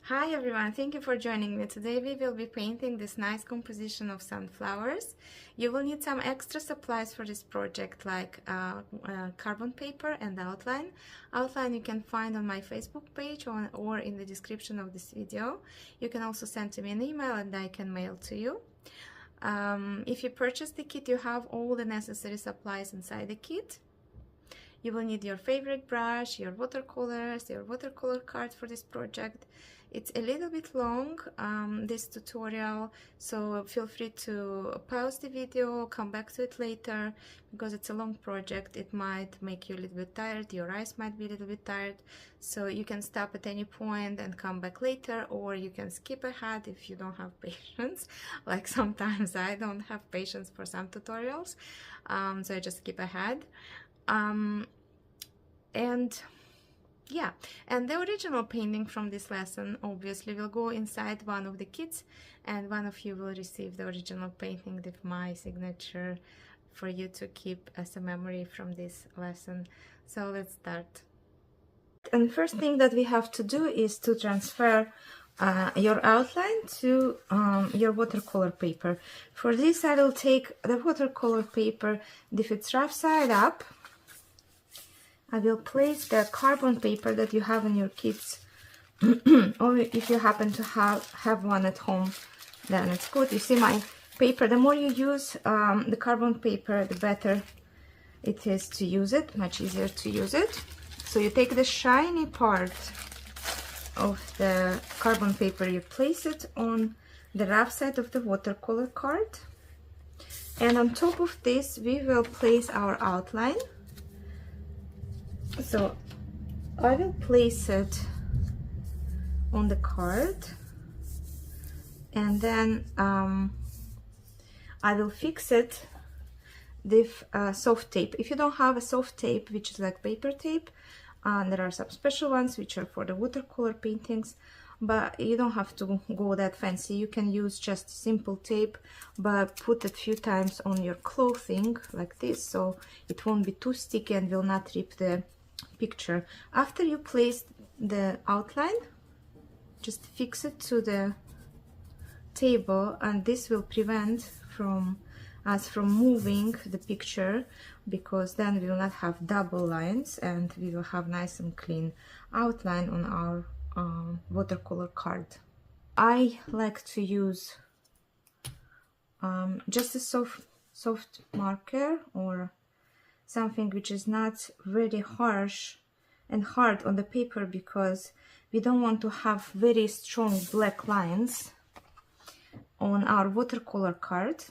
Hi everyone, thank you for joining me. Today we will be painting this nice composition of sunflowers. You will need some extra supplies for this project like carbon paper and outline. Outline you can find on my Facebook page or in the description of this video. You can also send to me an email and I can mail to you. If you purchase the kit, you have all the necessary supplies inside the kit. You will need your favorite brush, your watercolors, your watercolor cards for this project. It's a little bit long, this tutorial, so feel free to pause the video, come back to it later, because it's a long project. It might make you a little bit tired, your eyes might be a little bit tired, so you can stop at any point and come back later, or you can skip ahead if you don't have patience. Like sometimes I don't have patience for some tutorials, so I just skip ahead. And the original painting from this lesson obviously will go inside one of the kits, and one of you will receive the original painting with my signature for you to keep as a memory from this lesson. So let's start. And the first thing that we have to do is to transfer your outline to your watercolor paper. For this I will take the watercolor paper with its rough side up. I will place the carbon paper that you have in your kits, or if you happen to have one at home, then it's good. You see my paper, the more you use the carbon paper, the better it is to use it, much easier to use it. So you take the shiny part of the carbon paper, you place it on the rough side of the watercolor card, and on top of this we will place our outline. So I will place it on the card, and then I will fix it with soft tape. If you don't have a soft tape, which is like paper tape, there are some special ones which are for the watercolor paintings, but you don't have to go that fancy. You can use just simple tape, but put it a few times on your clothing like this, so it won't be too sticky and will not rip the picture. After you place the outline, just fix it to the table, and this will prevent us from moving the picture, because then we will not have double lines and we will have nice and clean outline on our watercolor card. I like to use just a soft marker, or something which is not very harsh and hard on the paper, because we don't want to have very strong black lines on our watercolor card.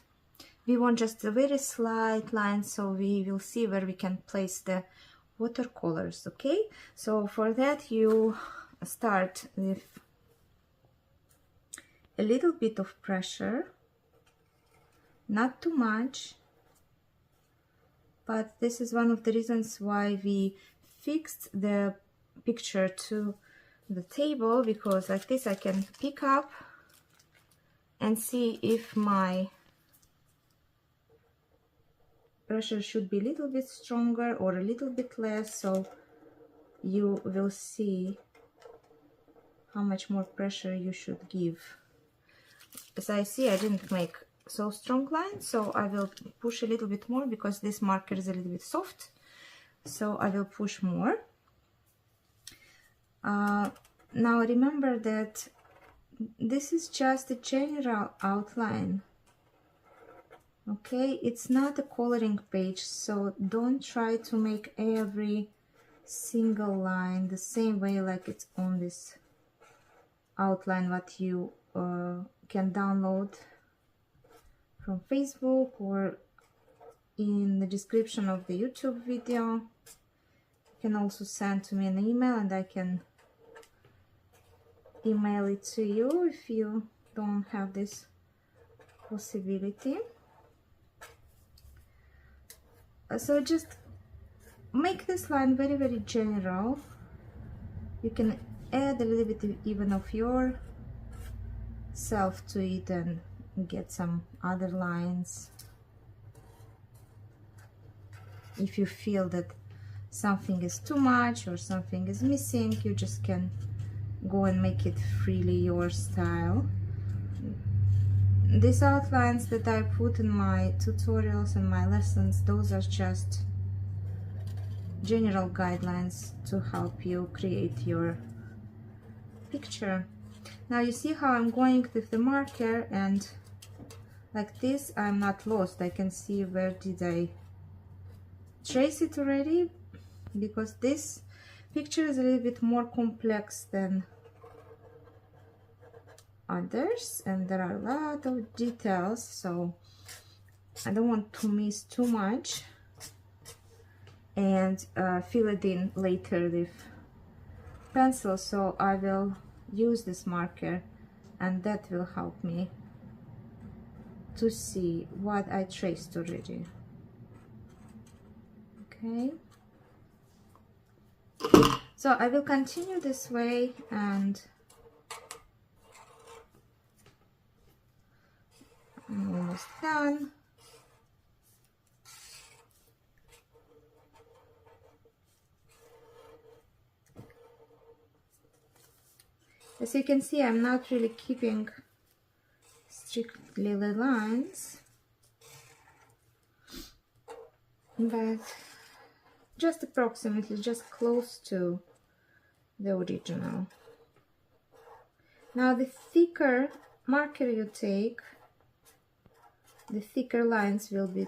We want just a very slight line, so we will see where we can place the watercolors. Okay, so for that you start with a little bit of pressure, not too much. But this is one of the reasons why we fixed the picture to the table, because like this I can pick up and see if my pressure should be a little bit stronger or a little bit less, so you will see how much more pressure you should give. As I see, I didn't make so strong line, so I will push a little bit more, because this marker is a little bit soft, so I will push more. Now remember that this is just a general outline, okay? It's not a coloring page, so don't try to make every single line the same way like it's on this outline what you can download from Facebook or in the description of the YouTube video. You can also send to me an email and I can email it to you if you don't have this possibility. So just make this line very, very general. You can add a little bit even of your self to it and get some other lines. If you feel that something is too much or something is missing, you just can go and make it freely your style. These outlines that I put in my tutorials and my lessons, those are just general guidelines to help you create your picture. Now you see how I'm going with the marker, and like this I'm not lost. I can see where did I trace it already, because this picture is a little bit more complex than others and there are a lot of details, so I don't want to miss too much and fill it in later with pencil. So I will use this marker and that will help me to see what I traced already. Okay, so I will continue this way, and I'm almost done. As you can see, I'm not really keeping strictly the lines, but just approximately, just close to the original. Now the thicker marker you take, the thicker lines will be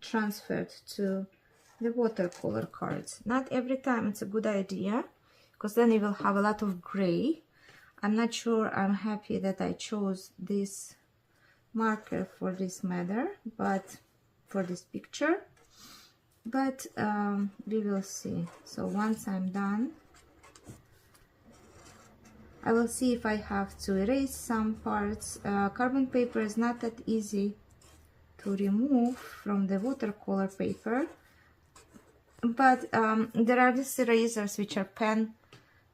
transferred to the watercolor cards. Not every time it's a good idea, because then you will have a lot of gray. I'm not sure I'm happy that I chose this marker for this matter, but for this picture, but we will see. So once I'm done, I will see if I have to erase some parts. Carbon paper is not that easy to remove from the watercolor paper, but there are these erasers which are pen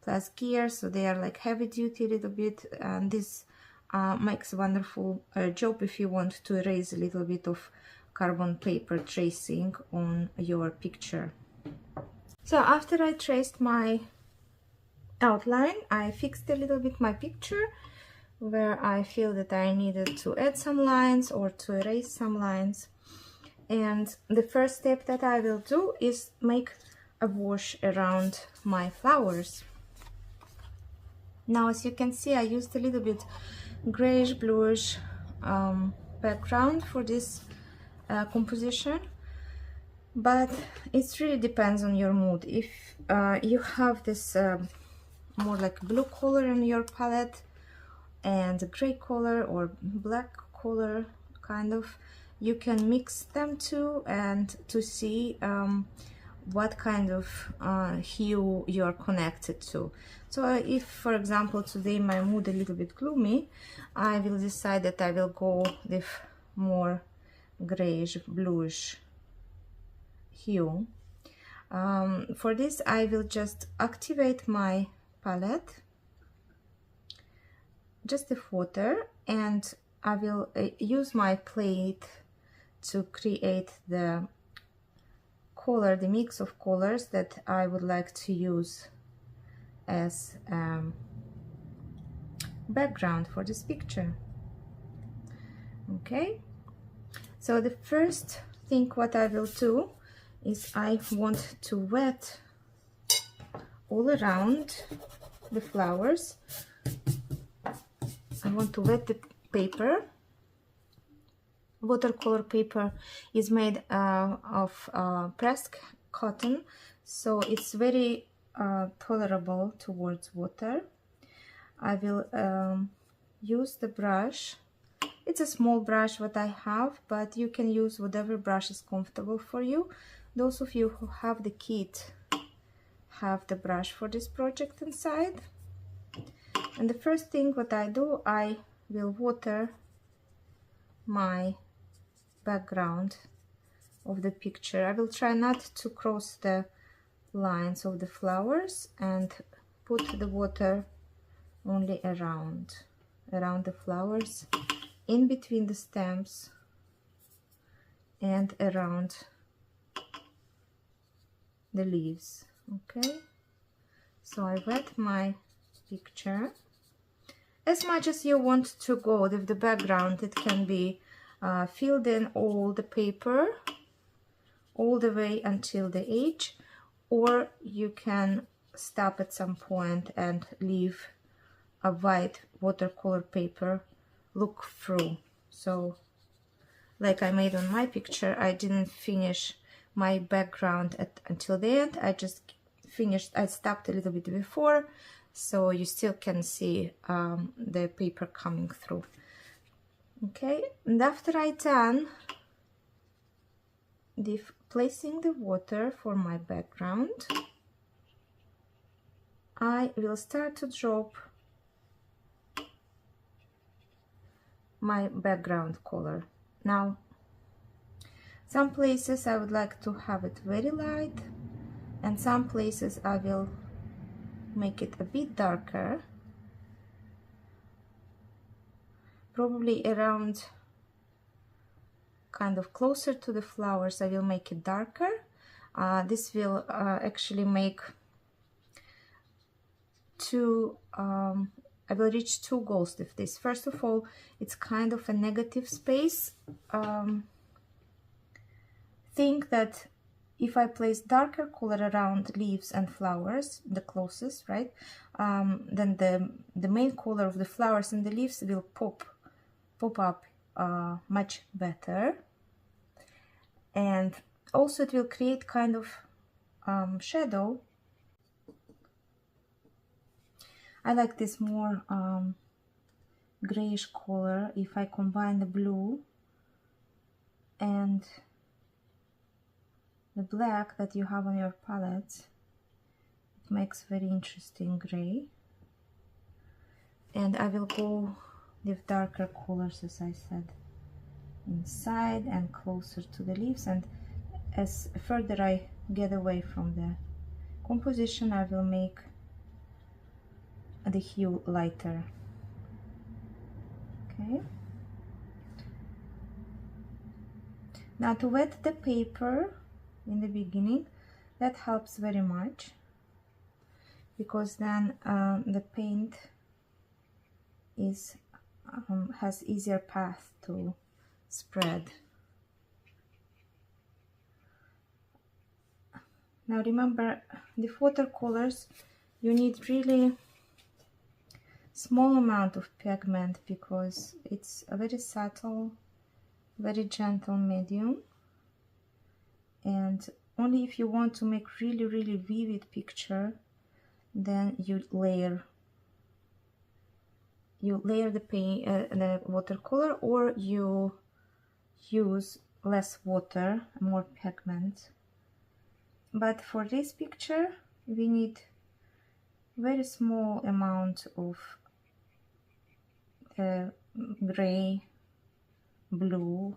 plus gear, so they are like heavy duty a little bit, and this makes a wonderful job if you want to erase a little bit of carbon paper tracing on your picture. So after I traced my outline, I fixed a little bit my picture where I feel that I needed to add some lines or to erase some lines. And the first step that I will do is make a wash around my flowers. Now, as you can see, I used a little bit grayish bluish background for this composition, but it really depends on your mood. If you have this more like blue color in your palette and a gray color or black color, kind of, you can mix them two and to see what kind of hue you're connected to. So if, for example, today my mood a little bit gloomy, I will decide that I will go with more grayish bluish hue. For this I will just activate my palette just with water, and I will use my plate to create the color, the mix of colors that I would like to use as background for this picture. Okay, so the first thing what I will do is I want to wet all around the flowers. I want to wet the paper. Watercolor paper is made of pressed cotton, so it's very tolerable towards water. I will use the brush. It's a small brush what I have, but you can use whatever brush is comfortable for you. Those of you who have the kit have the brush for this project inside. And the first thing what I do, I will water my background of the picture. I will try not to cross the lines of the flowers and put the water only around the flowers, in between the stems and around the leaves. Okay, so I wet my picture. As much as you want to go with the background, it can be filled in all the paper all the way until the edge, or you can stop at some point and leave a white watercolor paper look through. So like I made on my picture, I didn't finish my background until the end. I just finished, I stopped a little bit before, so you still can see the paper coming through. Okay, and after I done placing the water for my background, I will start to drop my background color. Now, some places I would like to have it very light, and some places I will make it a bit darker, probably around kind of closer to the flowers I will make it darker. This will actually make I will reach two goals with this. First of all, it's kind of a negative space. Think that if I place darker color around leaves and flowers, the closest, right, then the main color of the flowers and the leaves will pop up much better, and also it will create kind of shadow. I like this more grayish color. If I combine the blue and the black that you have on your palette, it makes very interesting gray. And I will go with darker colors, as I said, inside and closer to the leaves, and as further I get away from the composition, I will make the hue lighter. Okay, now to wet the paper in the beginning, that helps very much, because then the paint has easier path to spread. Now remember, the watercolors, you need really small amount of pigment, because it's a very subtle, very gentle medium, and only if you want to make really vivid picture, then you layer the paint, the watercolor, or you use less water, more pigment. But for this picture, we need very small amount of gray, blue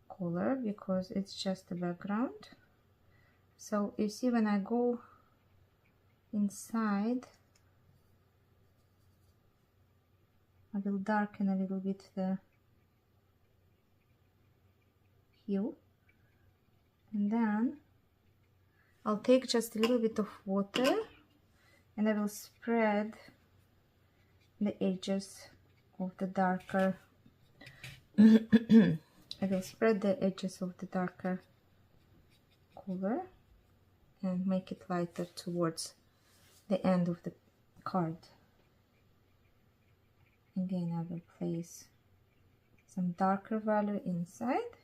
color, because it's just the background. So you see, when I go inside, I will darken a little bit the hue, and then I'll take just a little bit of water and I will spread the edges of the darker I will spread the edges of the darker color and make it lighter towards the end of the card. Again, I will place some darker value inside,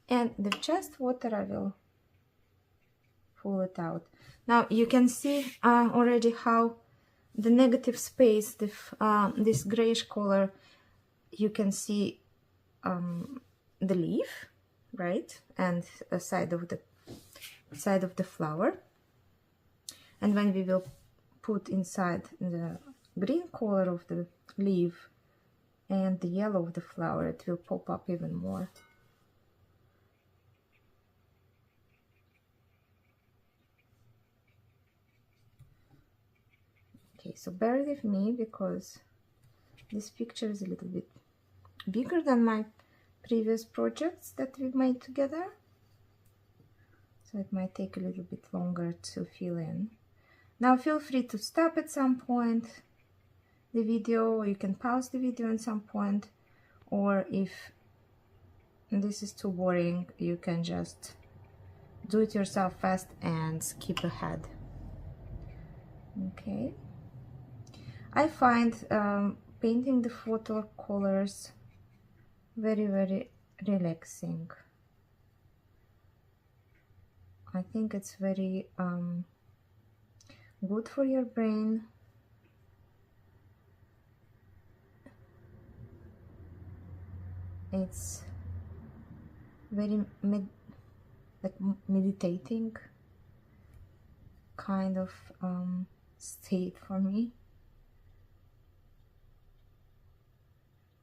and the just water I will pull it out. Now you can see already how the negative space, this grayish color, you can see the leaf, right, and a side of the flower. And when we will put inside the green color of the leaf and the yellow of the flower, it will pop up even more. Okay, so bear with me, because this picture is a little bit bigger than my previous projects that we made together, so it might take a little bit longer to fill in. Now feel free to stop at some point the video, or you can pause the video at some point, or if this is too boring, you can just do it yourself fast and skip ahead. Okay, I find painting the watercolors very relaxing. I think it's very good for your brain. It's very meditating kind of state for me.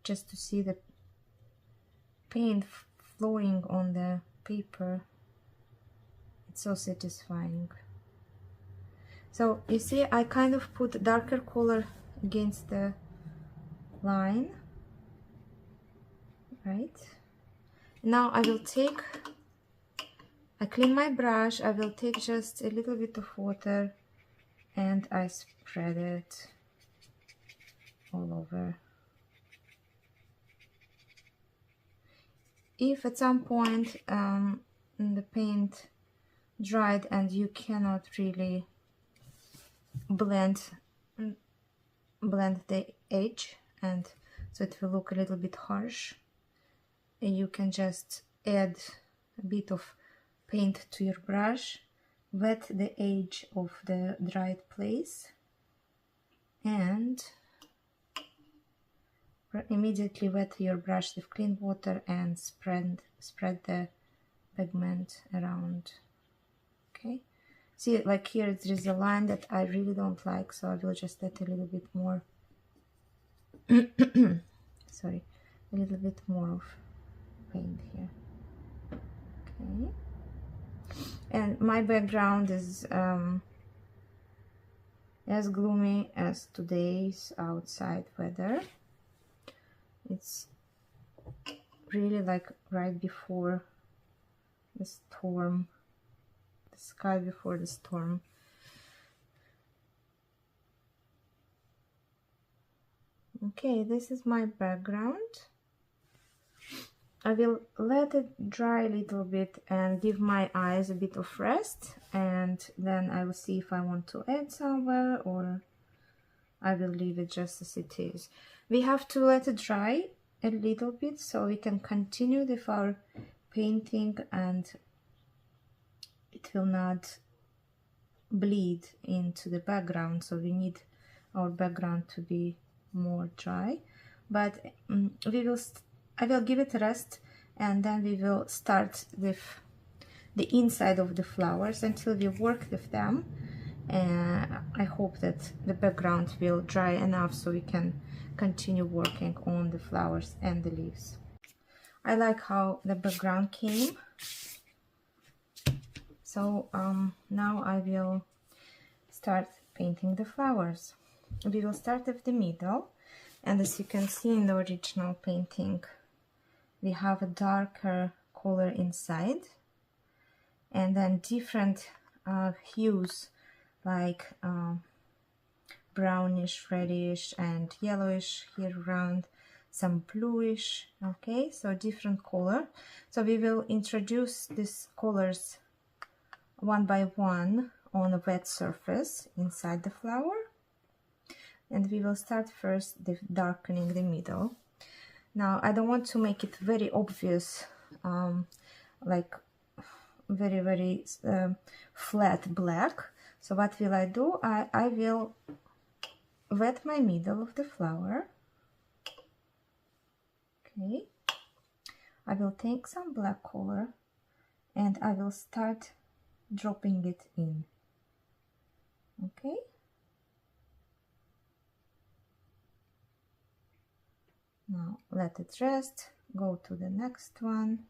Just to see the paint flowing on the paper, it's so satisfying. So you see, I kind of put darker color against the line, right? Now I clean my brush, I will take just a little bit of water and I spread it all over. If at some point the paint dried and you cannot really blend the edge, and so it will look a little bit harsh, you can just add a bit of paint to your brush, wet the edge of the dried place, and immediately wet your brush with clean water and spread the pigment around. Okay, see, like here there is a line that I really don't like, so I will just add a little bit more sorry, a little bit more of paint here. Okay, and my background is as gloomy as today's outside weather. It's really like right before the storm, the sky before the storm. Okay, this is my background. I will let it dry a little bit and give my eyes a bit of rest, and then I will see if I want to add somewhere or I will leave it just as it is. We have to let it dry a little bit so we can continue with our painting and it will not bleed into the background, so we need our background to be more dry. But I will give it a rest, and then we will start with the inside of the flowers until we work with them. And I hope that the background will dry enough so we can continue working on the flowers and the leaves. I like how the background came. So now I will start painting the flowers. We will start with the middle, and as you can see in the original painting, we have a darker color inside, and then different hues like brownish, reddish and yellowish here around, some bluish. Okay, so different color. So we will introduce these colors one by one on a wet surface inside the flower, and we will start first with darkening the middle. Now I don't want to make it very obvious, like very flat black. So what will I do? I will wet my middle of the flower. Okay, I will take some black color and I will start dropping it in. Okay, now let it rest, go to the next one.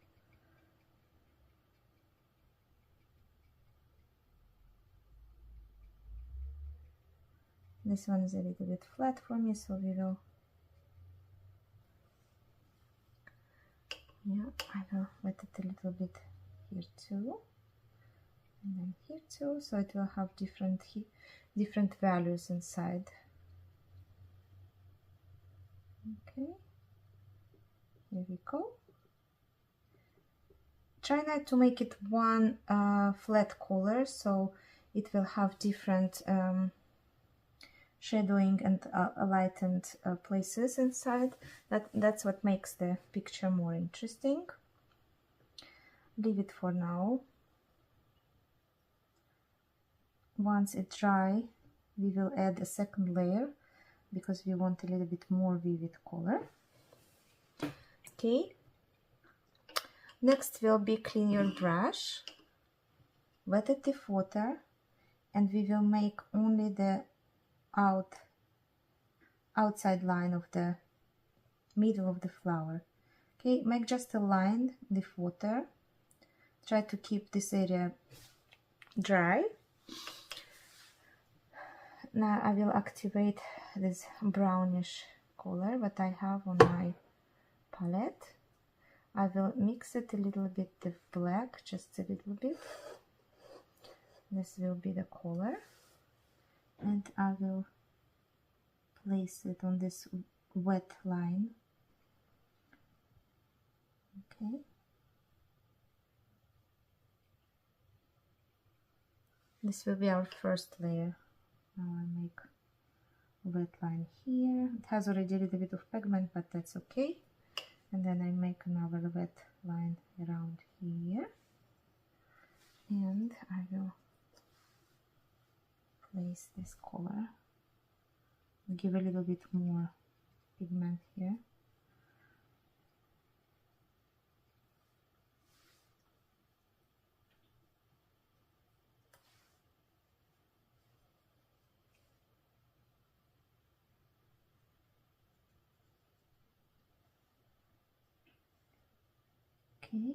This one is a little bit flat for me, so we will, yeah, I will let it a little bit here too. and then here too, so it will have different values inside. Okay, here we go. Try not to make it one flat color, so it will have different shadowing and lightened places inside. That's what makes the picture more interesting. Leave it for now. Once it's dry, we will add a second layer because we want a little bit more vivid color. Okay. Next will be clean your brush, wet it with water, and we will make only the outside line of the middle of the flower. Okay, make just a line with water. Try to keep this area dry. Now I will activate this brownish color that I have on my palette. I will mix it a little bit with black, just a little bit. This will be the color. And I will place it on this wet line. Okay. This will be our first layer. Now I make a wet line here. It has already a little bit of pigment, but that's okay. And then I make another wet line around here. And I will place this color. Give a little bit more pigment here. Okay.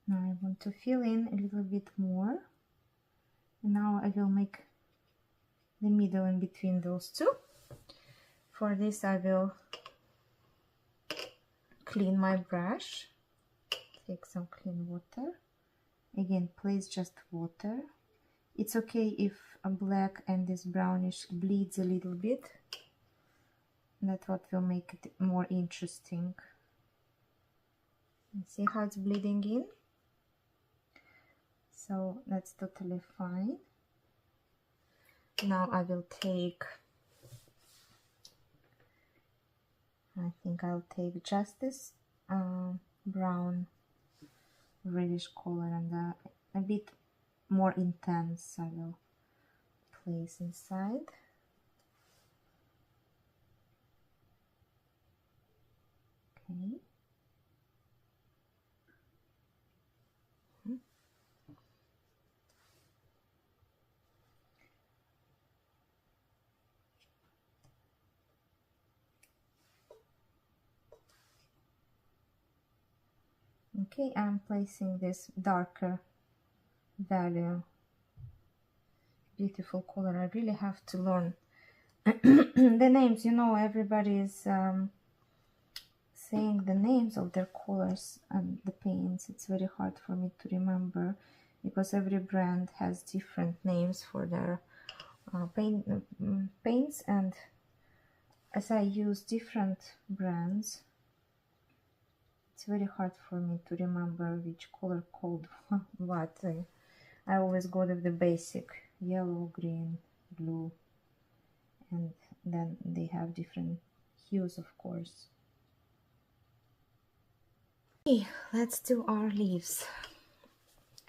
Now I want to fill in a little bit more. And now I will make the middle in between those two. For this I will clean my brush. Take some clean water. Again, place just water. It's okay if a black and this brownish bleeds a little bit. That's what will make it more interesting. And see how it's bleeding in? So that's totally fine. Now I will take, I think I'll take just this brown reddish color and a bit more intense I will place inside. Okay. Okay, I'm placing this darker value. Beautiful color. I really have to learn the names. You know, everybody is saying the names of their colors and the paints. It's very hard for me to remember because every brand has different names for their paints, and as I use different brands, it's very hard for me to remember which color called what. I always go with the basic yellow, green, blue, and then they have different hues, of course. Okay, let's do our leaves.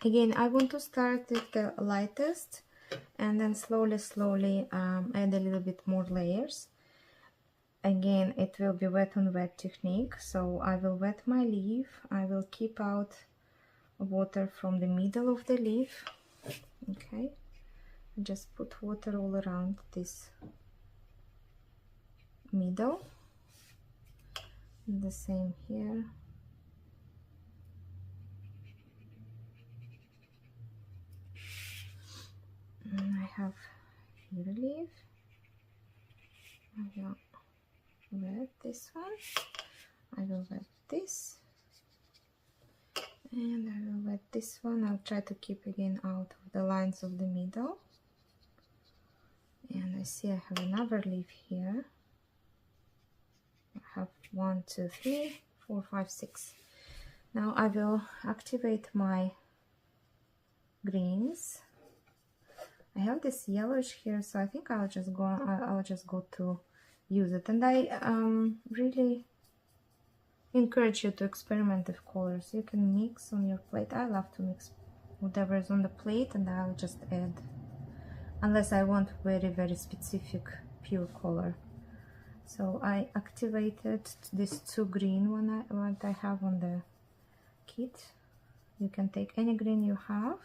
Again, I want to start with the lightest and then slowly add a little bit more layers. Again, it will be wet on wet technique, so I will wet my leaf. I will keep out water from the middle of the leaf. Okay, just put water all around this middle. The same here. And I have here a leaf. I will wet this one. I will wet this. And I will wet this one. I'll try to keep again out of the lines of the middle. And I see I have another leaf here. I have 1, 2, 3, 4, 5, 6. Now I will activate my greens. I have this yellowish here, so I think I'll just go to use it. And I really encourage you to experiment with colors. You can mix on your plate. I love to mix whatever is on the plate, and I'll just add, unless I want very, very specific pure color. So I activated this 2 green what I have on the kit. You can take any green you have.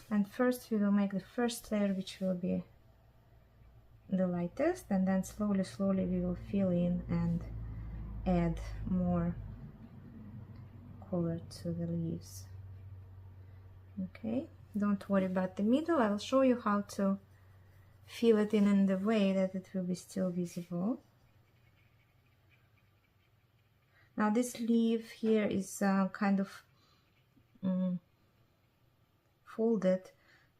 And first we will make the first layer, which will be the lightest, and then slowly we will fill in and add more color to the leaves. Okay, don't worry about the middle. I will show you how to fill it in the way that it will be still visible. Now this leaf here is kind of folded,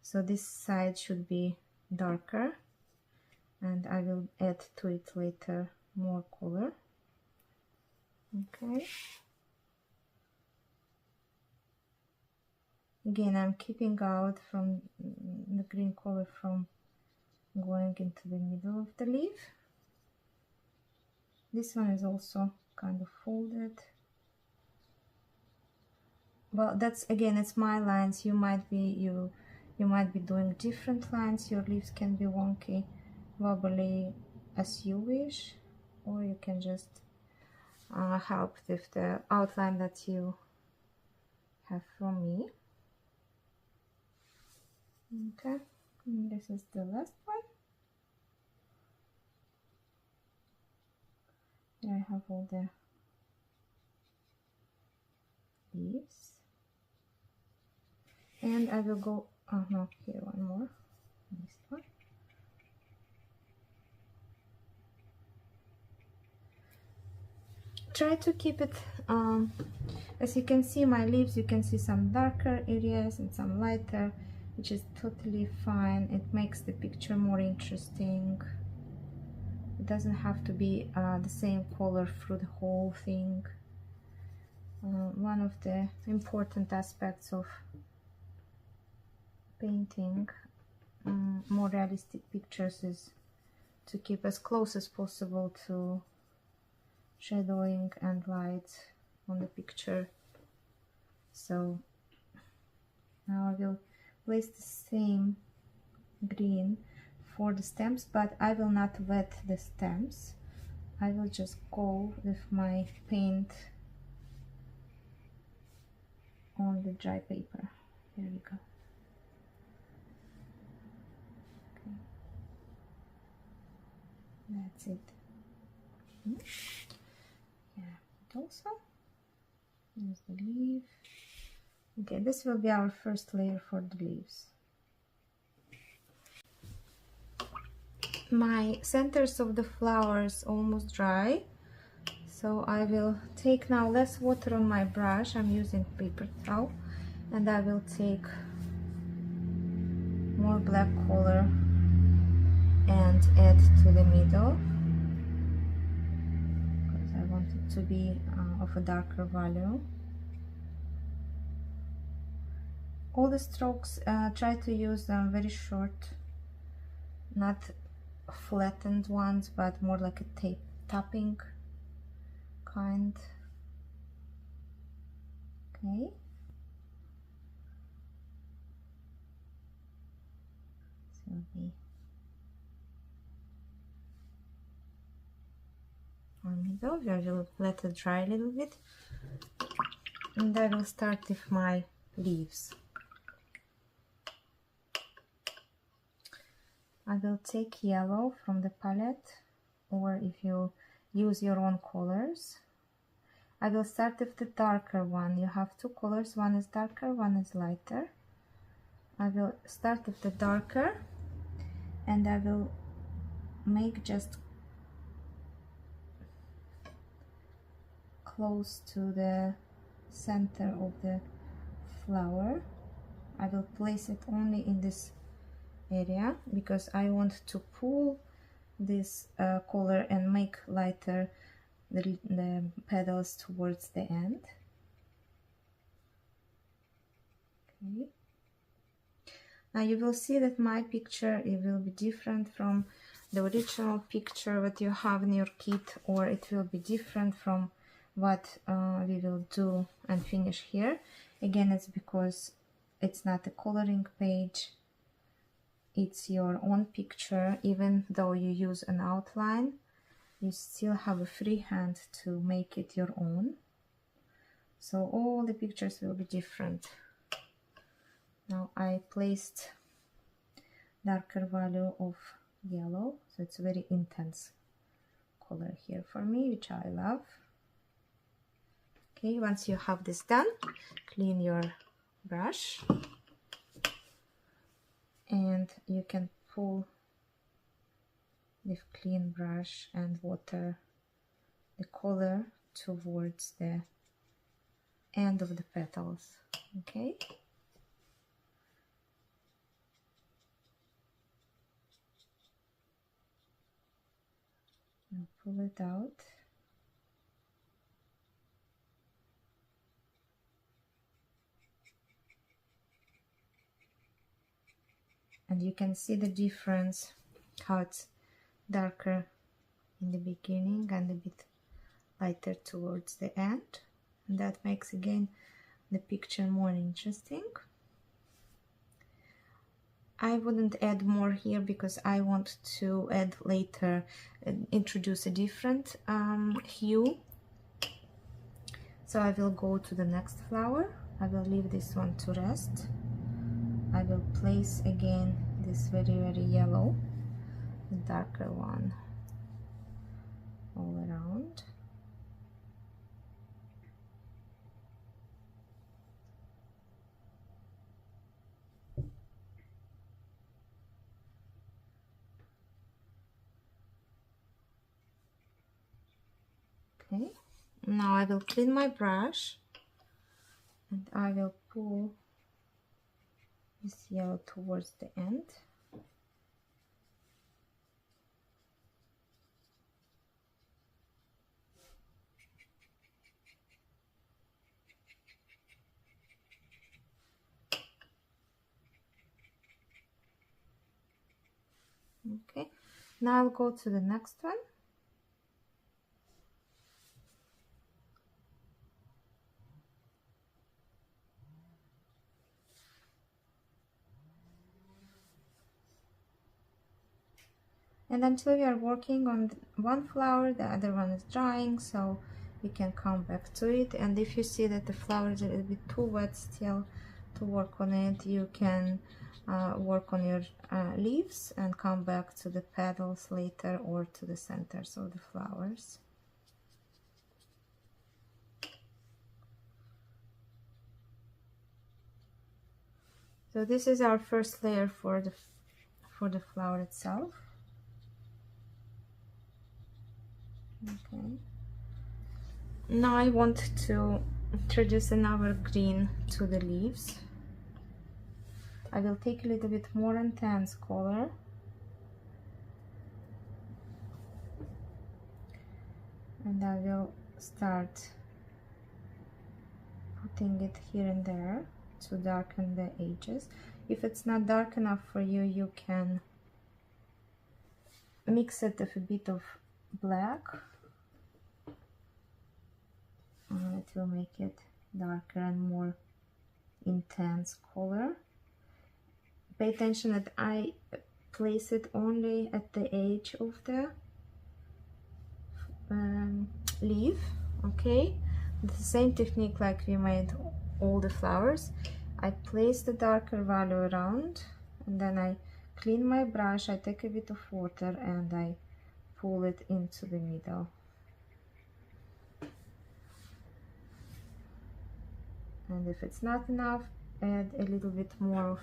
so this side should be darker, and I will add to it later more color. Okay, again I'm keeping out from the green color from going into the middle of the leaf. This one is also kind of folded. Well, that's again, it's my lines. You might be doing different lines. Your leaves can be wonky, wobbly as you wish, or you can just help with the outline that you have from me. Okay, and this is the last one. Here I have all the leaves. And I will go, oh no, here one more, this one. Try to keep it, as you can see my leaves, you can see some darker areas and some lighter, which is totally fine. It makes the picture more interesting. It doesn't have to be the same color through the whole thing. One of the important aspects of painting more realistic pictures is to keep as close as possible to shadowing and light on the picture. So now I will place the same green for the stems, but I will not wet the stems. I will just go with my paint on the dry paper. Here we go. Okay. That's it. Yeah, it also. Here's the leaf. Okay, this will be our first layer for the leaves. My centers of the flowers almost dry, so I will take now less water on my brush. I'm using paper towel, and I will take more black color and add to the middle, because I want it to be of a darker value. All the strokes, try to use them very short, not flattened ones, but more like a tapping kind. Okay. So the middle, I will let it dry a little bit, and I will start with my leaves. I will take yellow from the palette, or if you use your own colors. I will start with the darker one. You have two colors, one is darker, one is lighter. I will start with the darker, and I will make just close to the center of the flower. I will place it only in this area because I want to pull this color and make lighter the petals towards the end. Okay. Now you will see that my picture, it will be different from the original picture that you have in your kit, or it will be different from what we will do and finish here. Again, it's because it's not a coloring page, it's your own picture. Even though you use an outline, you still have a free hand to make it your own. So all the pictures will be different. Now I placed darker value of yellow, so it's a very intense color here for me, which I love. Okay, once you have this done, clean your brush and you can pull the clean brush and water the color towards the end of the petals. Okay. And pull it out. And you can see the difference, how it's darker in the beginning and a bit lighter towards the end. And that makes again the picture more interesting. I wouldn't add more here because I want to add later, introduce a different hue. So I will go to the next flower. I will leave this one to rest. I will place again this very yellow, the darker one all around. Okay, now I will clean my brush and I will pull this yellow towards the end. Okay, now I'll go to the next one. And until we are working on one flower, the other one is drying, so we can come back to it. And if you see that the flower is a little bit too wet still to work on it, you can work on your leaves and come back to the petals later or to the centers of the flowers. So this is our first layer for the flower itself. Okay. Now I want to introduce another green to the leaves. I will take a little bit more intense color. And I will start putting it here and there to darken the edges. If it's not dark enough for you, you can mix it with a bit of black. It will make it darker and more intense color. Pay attention that I place it only at the edge of the leaf. Okay, the same technique like we made all the flowers. I place the darker value around and then I clean my brush, I take a bit of water and I pull it into the middle. And if it's not enough, add a little bit more of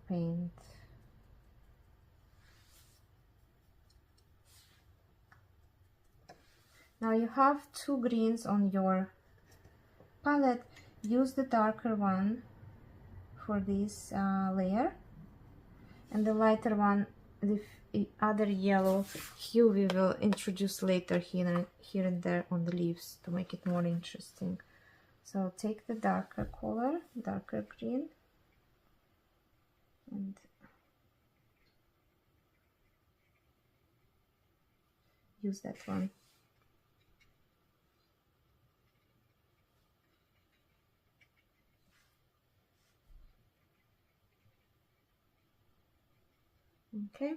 paint. Now you have two greens on your palette, use the darker one for this layer, and the lighter one, the other yellow hue, we will introduce later here and there on the leaves to make it more interesting. So take the darker color, darker green, and use that one. Okay,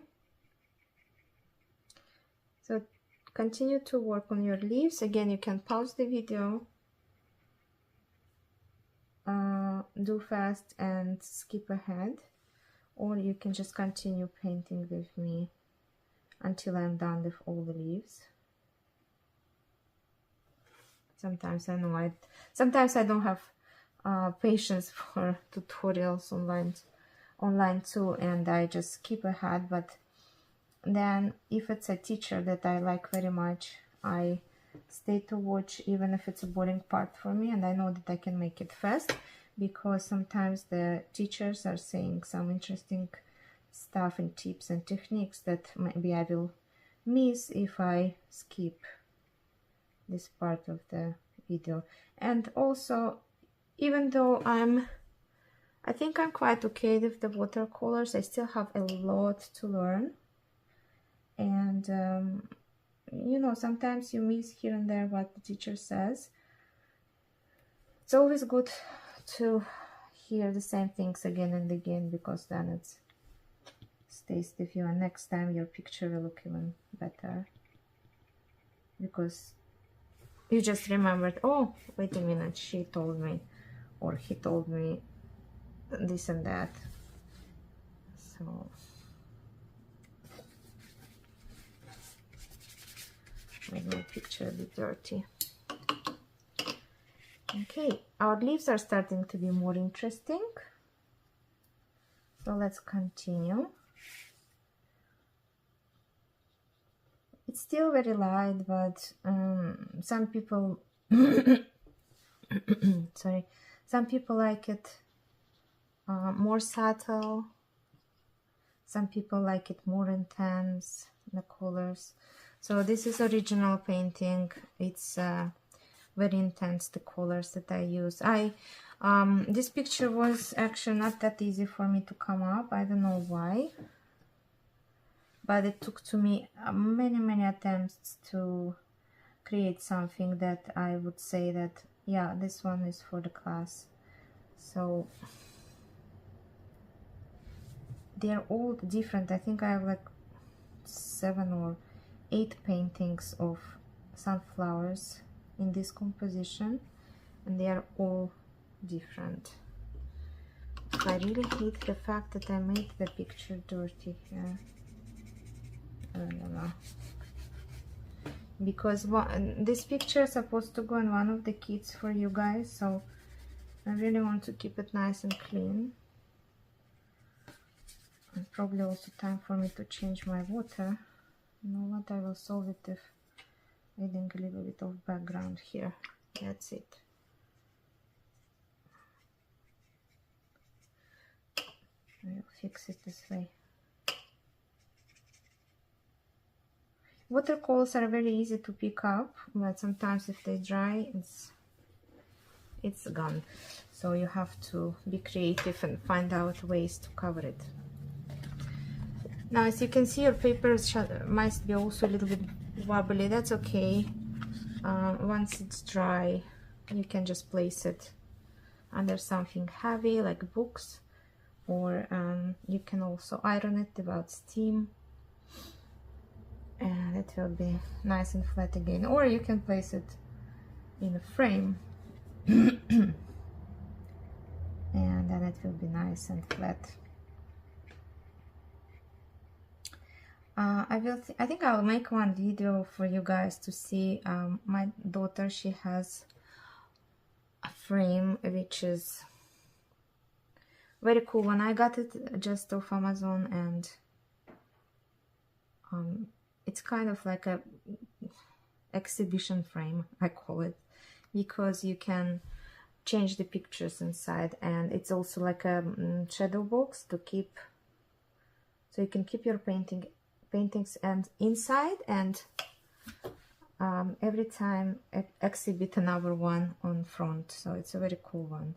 so continue to work on your leaves. Again, you can pause the video, do fast and skip ahead, or you can just continue painting with me until I'm done with all the leaves. Sometimes I don't have patience for tutorials online too, and I just skip ahead. But then if it's a teacher that I like very much, I stay to watch even if it's a boring part for me, and I know that I can make it fast, because sometimes the teachers are saying some interesting stuff and tips and techniques that maybe I will miss if I skip this part of the video. And also, even though I think I'm quite okay with the watercolors, I still have a lot to learn, and you know, sometimes you miss here and there what the teacher says. It's always good to hear the same things again and again, because then it stays with you, and next time your picture will look even better, because you just remembered, oh, wait a minute, she told me, or he told me this and that. So made my picture a bit dirty. Okay, our leaves are starting to be more interesting, so let's continue. It's still very light, but some people sorry, some people like it more subtle, some people like it more intense, the colors. So this is original painting. It's very intense, the colors that I use. This picture was actually not that easy for me to come up. I don't know why, but it took to me many attempts to create something that I would say that, yeah, this one is for the class. So they're all different. I think I have like 7 or 8 paintings of sunflowers in this composition, and they are all different. I really hate the fact that I made the picture dirty here. I don't know, because this picture is supposed to go in one of the kits for you guys, so I really want to keep it nice and clean. And probably also time for me to change my water. You know what, I will solve it with adding a little bit of background here. That's it. I'll fix it this way. Watercolors are very easy to pick up, but sometimes if they dry, it's gone. So you have to be creative and find out ways to cover it. Now, as you can see, your paper might be also a little bit wobbly. That's okay. Once it's dry, you can just place it under something heavy like books, or you can also iron it without steam, and it will be nice and flat again. Or you can place it in a frame and then it will be nice and flat. I think I'll make one video for you guys to see. My daughter, she has a frame which is very cool one. I got it just off Amazon, and it's kind of like a exhibition frame, I call it, because you can change the pictures inside, and it's also like a shadow box to keep, so you can keep your paintings and inside, and every time exhibit another one on front. So it's a very cool one.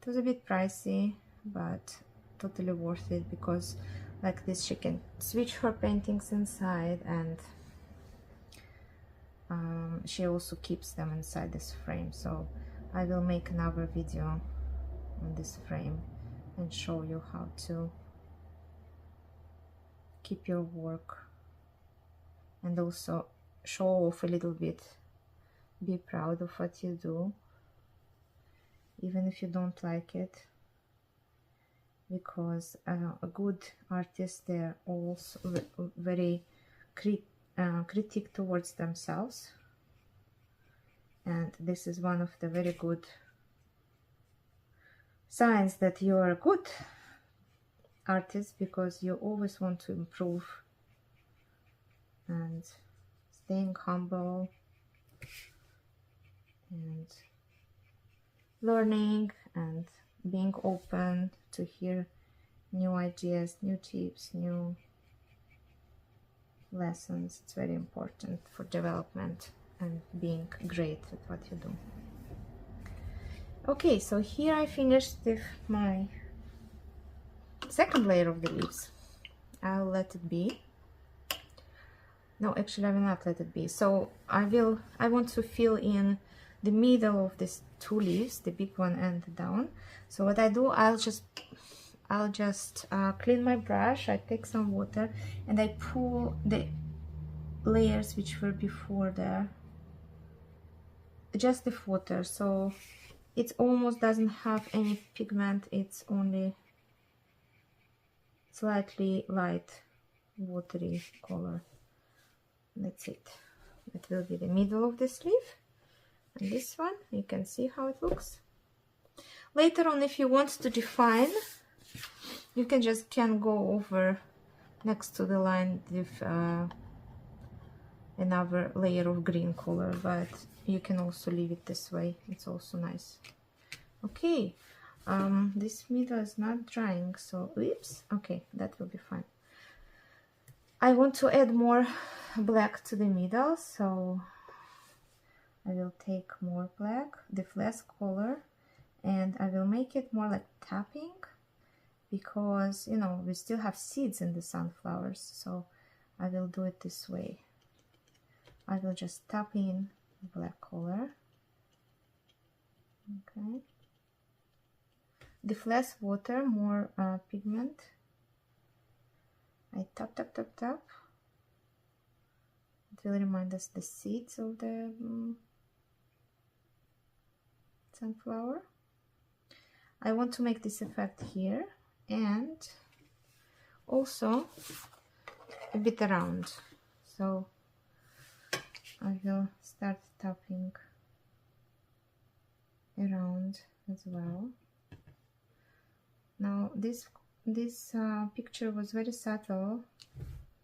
It was a bit pricey, but totally worth it, because like this she can switch her paintings inside, and she also keeps them inside this frame. So I will make another video on this frame and show you how to keep your work, and also show off a little bit. Be proud of what you do, even if you don't like it, because a good artist, they're also very critic towards themselves, and this is one of the very good signs that you are a good artist, because you always want to improve, and staying humble and learning and being open to hear new ideas, new tips, new lessons. It's very important for development and being great at what you do. Okay, so here I finished with my second layer of the leaves. I'll let it be. No, actually I will not let it be. So I want to fill in the middle of these two leaves, the big one and the down. So what I do, I'll just clean my brush. I take some water and I pull the layers which were before there, just the water, so it almost doesn't have any pigment. It's only slightly light watery color. That's it. That will be the middle of the sleeve. And this one, you can see how it looks. Later on, if you want to define, you can go over next to the line with another layer of green color, but you can also leave it this way. It's also nice. Okay, this middle is not drying, so oops. Okay, that will be fine. I want to add more black to the middle, so I will take more black, the less color, and I will make it more like tapping, because you know we still have seeds in the sunflowers, so I will do it this way. I will just tap in black color. Okay, the less water, more pigment. I tap tap tap tap. It will remind us the seeds of the sunflower. I want to make this effect here, and also a bit around, so I will start tapping around as well. Now this picture was very subtle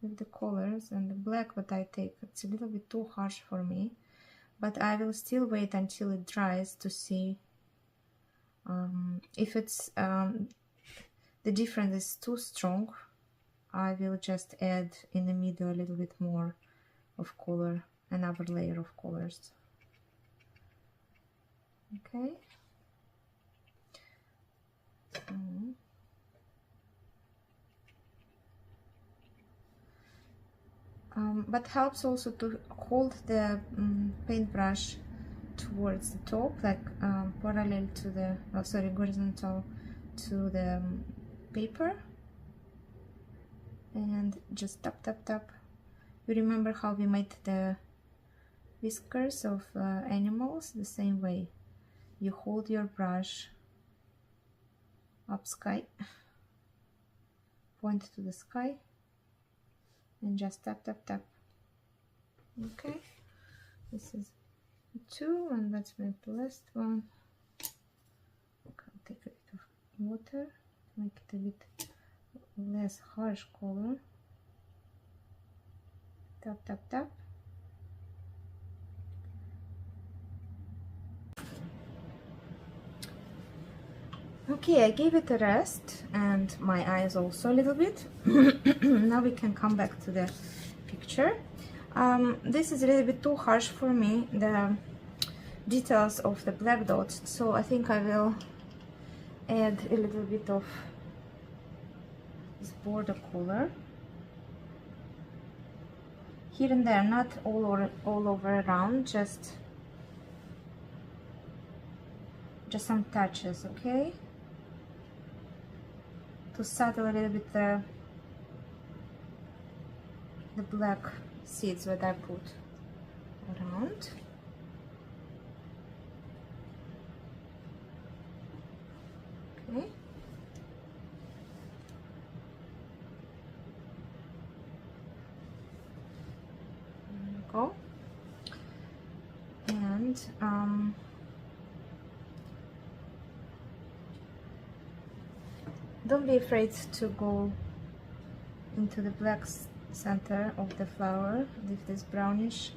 with the colors, and the black what I take, it's a little bit too harsh for me, but I will still wait until it dries to see if it's the difference is too strong. I will just add in the middle a little bit more of color, another layer of colors. Okay. But helps also to hold the paintbrush towards the top, like parallel to the, horizontal to the paper, and just tap tap tap. You remember how we made the whiskers of animals? The same way, you hold your brush up sky, point to the sky, and just tap tap tap. Okay, this is 2, and let's make the last one. Okay, I'll take a bit of water, make it a bit less harsh color. Tap tap tap. Okay, I gave it a rest and my eyes also a little bit. Now we can come back to the picture. This is a little bit too harsh for me, the details of the black dots, so I think I will add a little bit of this border color here and there, not all over around, just some touches, okay, to settle a little bit the black seeds that I put around. Okay. There we go. And don't be afraid to go into the black center of the flower with this brownish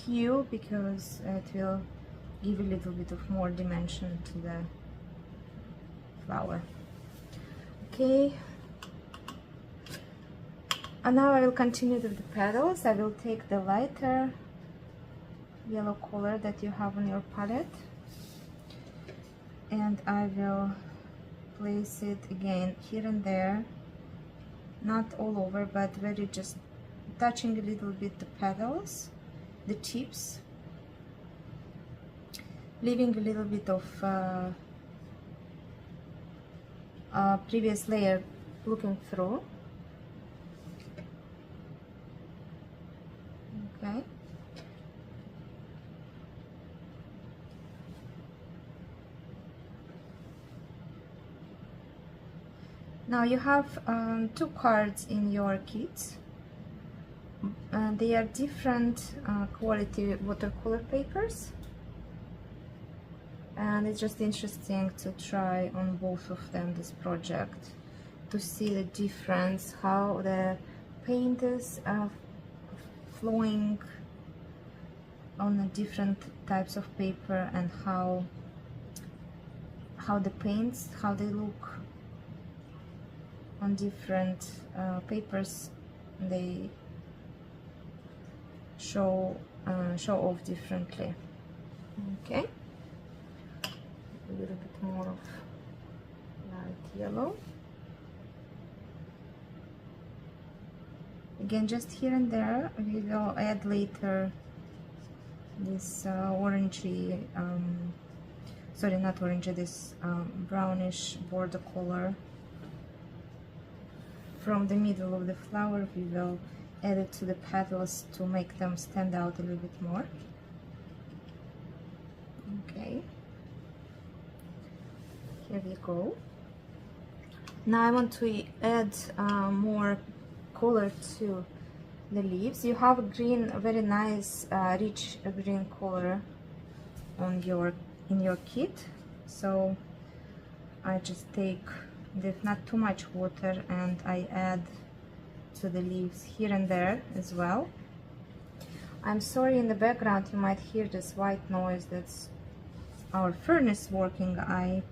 hue, because it will give a little bit of more dimension to the flower. Okay, and now I will continue with the petals. I will take the lighter yellow color that you have on your palette, and I will place it again here and there, not all over, but very just touching a little bit the petals, the tips, leaving a little bit of previous layer looking through. Okay. Now you have two cards in your kit. They are different quality watercolor papers, and it's just interesting to try on both of them this project, to see the difference, how the paint is flowing on the different types of paper, and how the paints, how they look on different papers. They show off differently. Okay, a little bit more of light yellow. Again, just here and there. We will add later this orangey, sorry, not orangey, this brownish border color from the middle of the flower. We will add it to the petals to make them stand out a little bit more. Okay, here we go. Now I want to add more color to the leaves. You have a green, a very nice rich green color on in your kit, so I just take with not too much water and I add to the leaves here and there as well. I'm sorry, in the background you might hear this white noise. That's our furnace working. I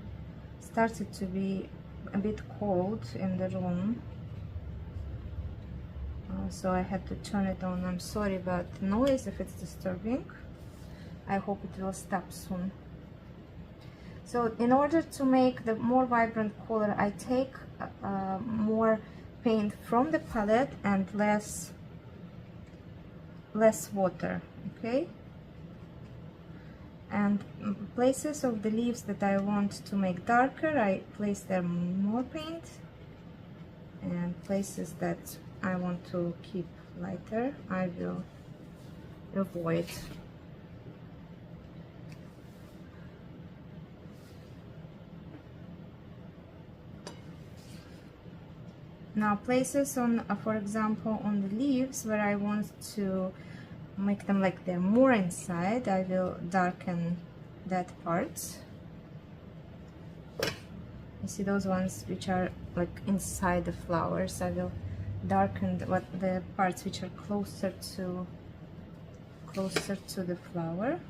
started to be a bit cold in the room, so I had to turn it on. I'm sorry about the noise if it's disturbing. I hope it will stop soon. So in order to make the more vibrant color, I take more paint from the palette and less water, okay? And places of the leaves that I want to make darker, I place there more paint, and places that I want to keep lighter, I will avoid. Now places on, for example, on the leaves where I want to make them like they're more inside, I will darken that part. You see those ones which are like inside the flowers, I will darken the parts which are closer to the flower.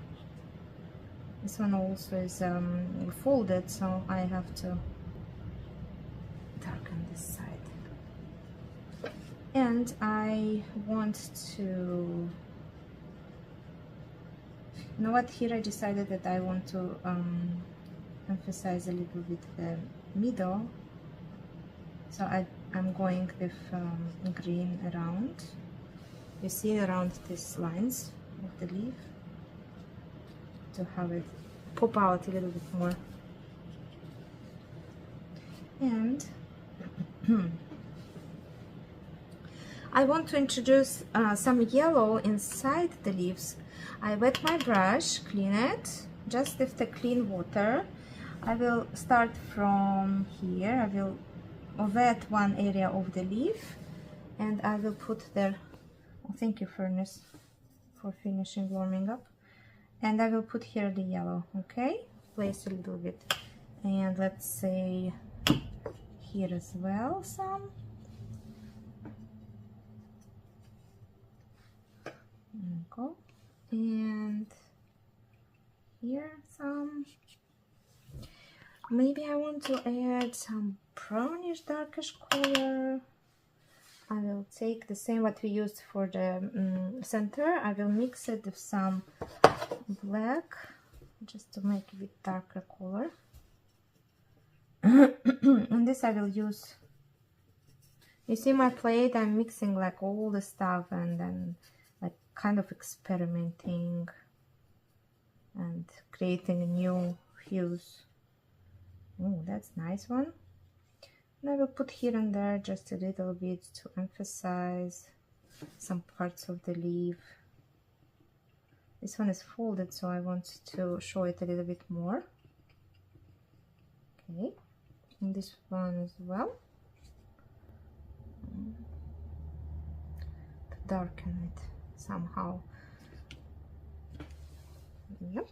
This one also is folded, so I have to darken this side. And I want to, you know what, here I decided that I want to emphasize a little bit the middle, so I'm going with green around. You see around these lines of the leaf to have it pop out a little bit more. And I want to introduce some yellow inside the leaves. I wet my brush, clean it, just with the clean water. I will start from here. I will wet one area of the leaf, and I will put there, oh, thank you furnace for finishing warming up, and I will put here the yellow. Okay, place a little bit, and let's say here as well some. There we go. And here some. Maybe I want to add some brownish darkish color. I will take the same what we used for the center. I will mix it with some black just to make a bit darker color. And this I will use, you see my plate, I'm mixing like all the stuff and then like kind of experimenting and creating new hues. Oh, that's a nice one. And I will put here and there just a little bit to emphasize some parts of the leaf. This one is folded, so I want to show it a little bit more. Okay, and this one as well. To darken it somehow. Yep.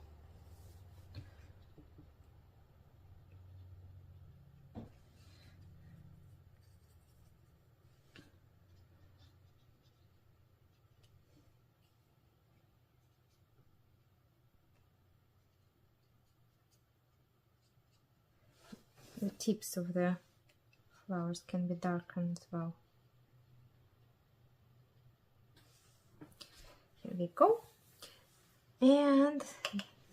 The tips of the flowers can be darkened as well. Here we go. And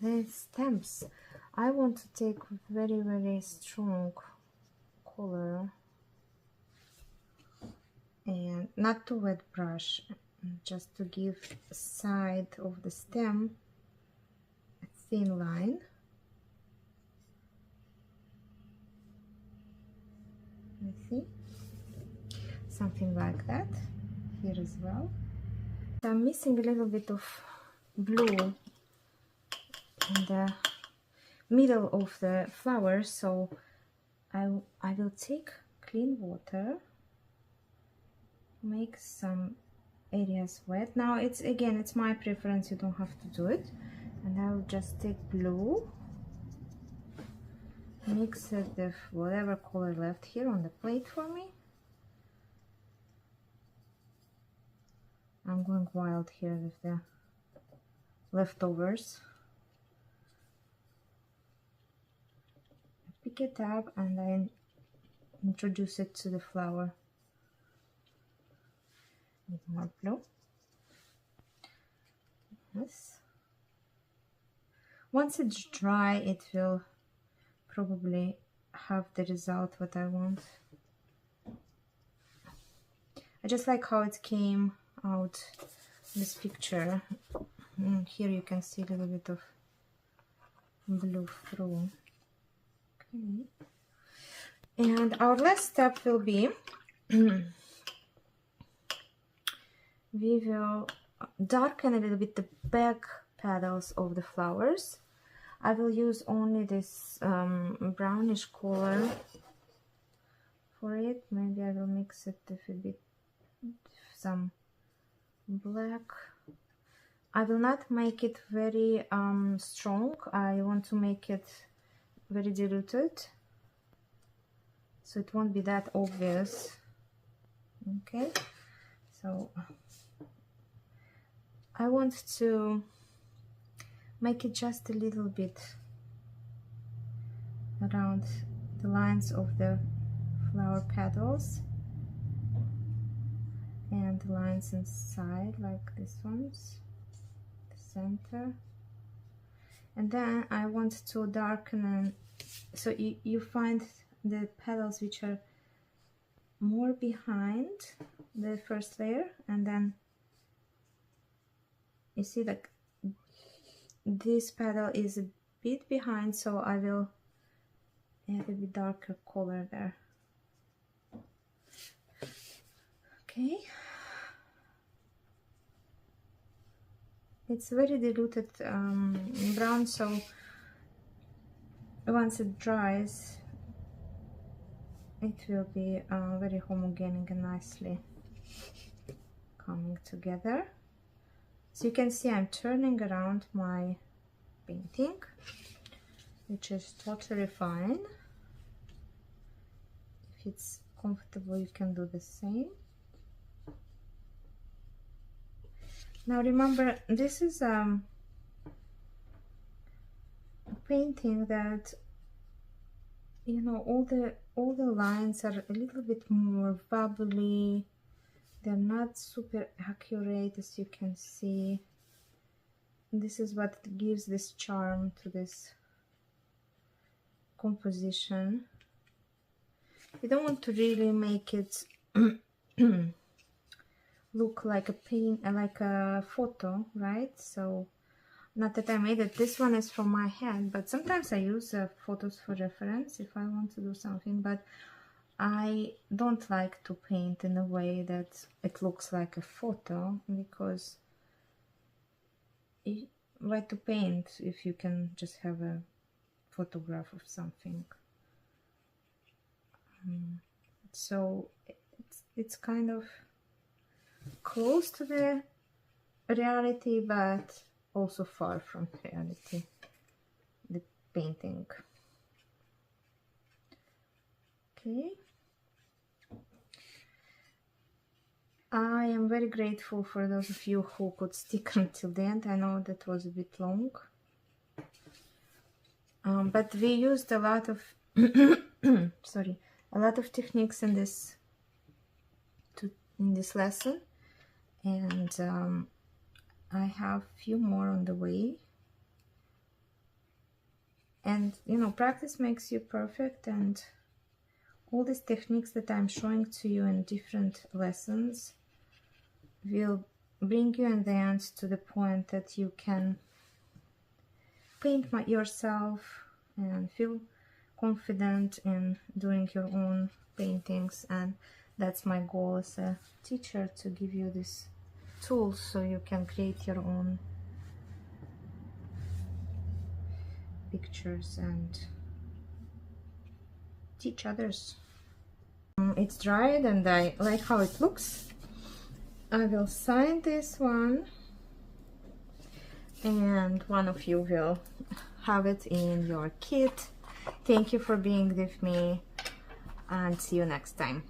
the stems, I want to take very, very strong color and not too wet brush, just to give a side of the stem a thin line. Let's see, something like that here as well. I'm missing a little bit of blue in the middle of the flower, so I will take clean water, make some areas wet. Now it's my preference, you don't have to do it. And I'll just take blue, mix it with whatever color left here on the plate for me. I'm going wild here with the leftovers. Pick it up and then introduce it to the flower with more blue. Yes. Once it's dry, it will probably have the result what I want. I just like how it came out this picture. Here you can see a little bit of blue through. Okay. And our last step will be we will darken a little bit the back petals of the flowers. I will use only this brownish color for it. Maybe I will mix it with a bit some black. I will not make it very strong. I want to make it very diluted, so it won't be that obvious. Okay, so I want to make it just a little bit around the lines of the flower petals and the lines inside, like this ones, the center. And then I want to darken, and so you find the petals which are more behind the first layer, and then you see like this petal is a bit behind, so I will add a bit darker color there. Okay, it's very diluted brown, so once it dries it will be very homogeneous and nicely coming together. So you can see I'm turning around my painting, which is totally fine. If it's comfortable, you can do the same. Now remember, this is a painting that, you know, all the lines are a little bit more bubbly. They're not super accurate, as you can see. This is what gives this charm to this composition. You don't want to really make it look like a photo, right? So, not that I made it. This one is from my hand, but sometimes I use photos for reference if I want to do something. But I don't like to paint in a way that it looks like a photo, because why to paint if you can just have a photograph of something? So it's kind of close to the reality, but also far from reality, the painting. Okay, I am very grateful for those of you who could stick until the end. I know that was a bit long, but we used a lot of sorry, a lot of techniques in this lesson, and I have a few more on the way. And you know, practice makes you perfect, and all these techniques that I'm showing to you in different lessons will bring you in the end to the point that you can paint yourself and feel confident in doing your own paintings. And that's my goal as a teacher, to give you these tools so you can create your own pictures and teach others. It's dried and I like how it looks. I will sign this one, and one of you will have it in your kit. Thank you for being with me, and see you next time.